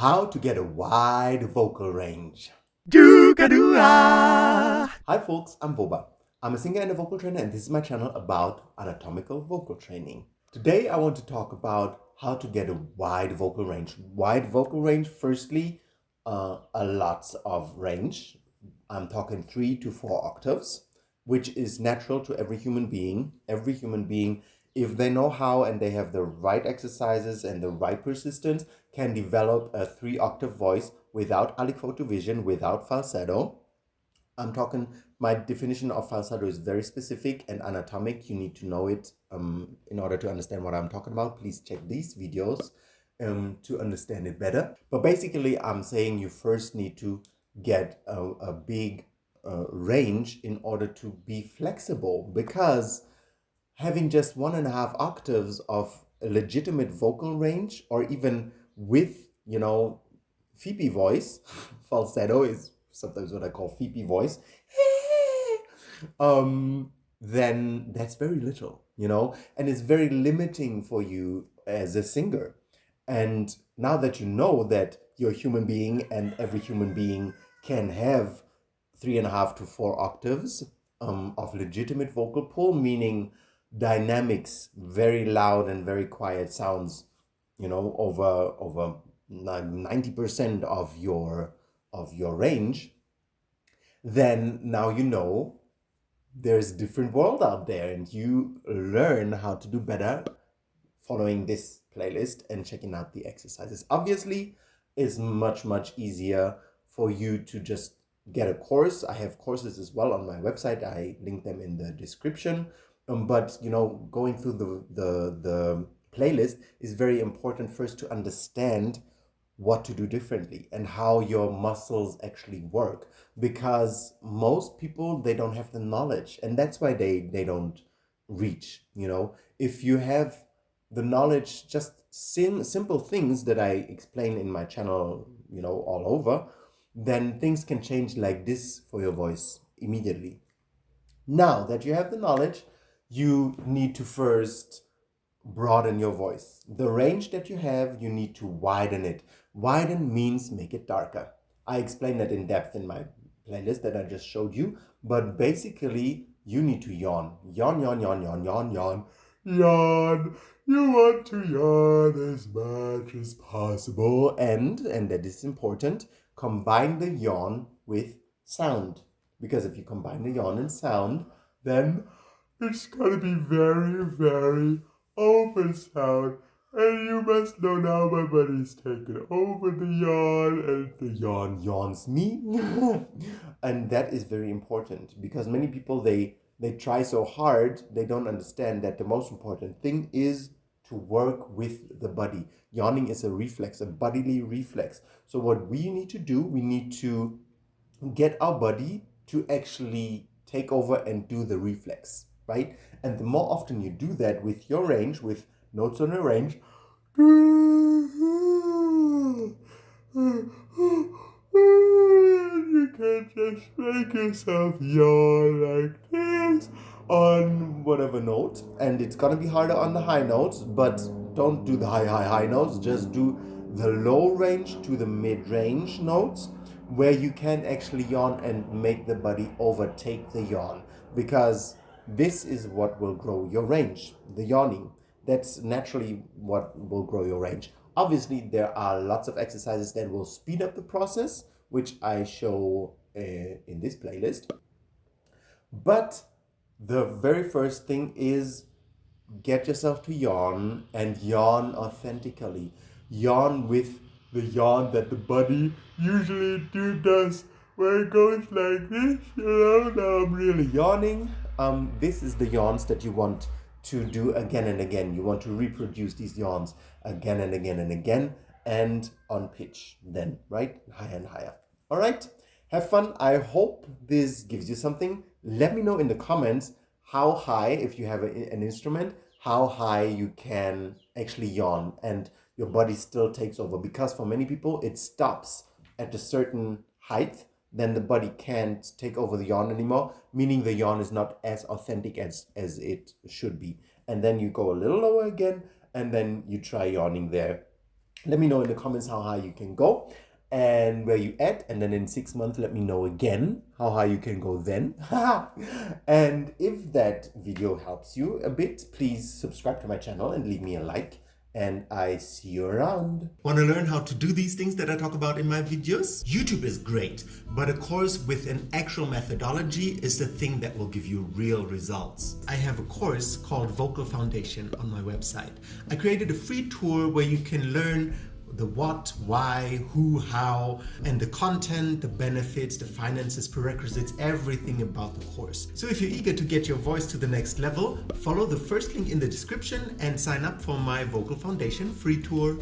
How to get a wide vocal range. Doo-ga-doo-ah. Hi folks, I'm Voba. I'm a singer and a vocal trainer, and this is my channel about anatomical vocal training. Today I want to talk about how to get a wide vocal range. Wide vocal range, firstly, a lots of range. I'm talking 3 to 4 octaves, which is natural to every human being. Every human being, if they know how and they have the right exercises and the right persistence, can develop a 3-octave voice without aliquoto vision, without falsetto. I'm talking, my definition of falsetto is very specific and anatomic. You need to know it in order to understand what I'm talking about. Please check these videos to understand it better. But basically, I'm saying you first need to get a big range in order to be flexible, because having just 1.5 octaves of a legitimate vocal range, or even with, Phoebe voice, falsetto is sometimes what I call Phoebe voice, then that's very little, and it's very limiting for you as a singer. And now that you know that you're a human being and every human being can have 3.5 to 4 octaves of legitimate vocal pull, meaning dynamics, very loud and very quiet sounds, over 90% of your range, then now there's a different world out there, and you learn how to do better following this playlist and checking out the exercises. Obviously, it's much easier for you to just get a course. I have courses as well on my website. I link them in the description. But going through the playlist is very important first to understand what to do differently and how your muscles actually work, because most people, they don't have the knowledge, and that's why they don't reach. If you have the knowledge, just simple things that I explain in my channel, all over, then things can change like this for your voice immediately. Now that you have the knowledge, you need to first broaden your voice. The range that you have, you need to widen it. Widen means make it darker. I explain that in depth in my playlist that I just showed you, but basically you need to yawn. Yawn, yawn, yawn, yawn, yawn, yawn. Yawn. You want to yawn as much as possible. And that is important, combine the yawn with sound. Because if you combine the yawn and sound, then it's gonna be very open sound. And you must know now my body's taken over the yawn, and the yawn yawns me. And that is very important, because many people, they try so hard, they don't understand that the most important thing is to work with the body. Yawning is a reflex, a bodily reflex. So what we need to do, we need to get our body to actually take over and do the reflex, right? And the more often you do that with your range, with notes on your range, you can just make yourself yawn like this on whatever note. And it's gonna be harder on the high notes, but don't do the high notes. Just do the low range to the mid range notes, where you can actually yawn and make the body overtake the yawn, because this is what will grow your range, the yawning. That's naturally what will grow your range. Obviously, there are lots of exercises that will speed up the process, which I show in this playlist. But the very first thing is get yourself to yawn, and yawn authentically. Yawn with the yawn that the body usually does, where it goes like this. Now I'm really yawning. This is the yawns that you want to do again and again. You want to reproduce these yawns again and again and again, and on pitch then, right? Higher and higher. All right? Have fun. I hope this gives you something. Let me know in the comments how high, if you have an instrument, how high you can actually yawn and your body still takes over. Because for many people, it stops at a certain height, then the body can't take over the yawn anymore, meaning the yawn is not as authentic as it should be. And then you go a little lower again, and then you try yawning there Let me know in the comments how high you can go and where you at, and then in 6 months let me know again how high you can go then. And if that video helps you a bit, please subscribe to my channel and leave me a like, and I see you around. Want to learn how to do these things that I talk about in my videos? YouTube is great, but a course with an actual methodology is the thing that will give you real results. I have a course called Vocal Foundation on my website. I created a free tour where you can learn the what, why, who, how, and the content, the benefits, the finances, prerequisites, everything about the course. So if you're eager to get your voice to the next level, follow the first link in the description and sign up for my Vocal Foundation free tour.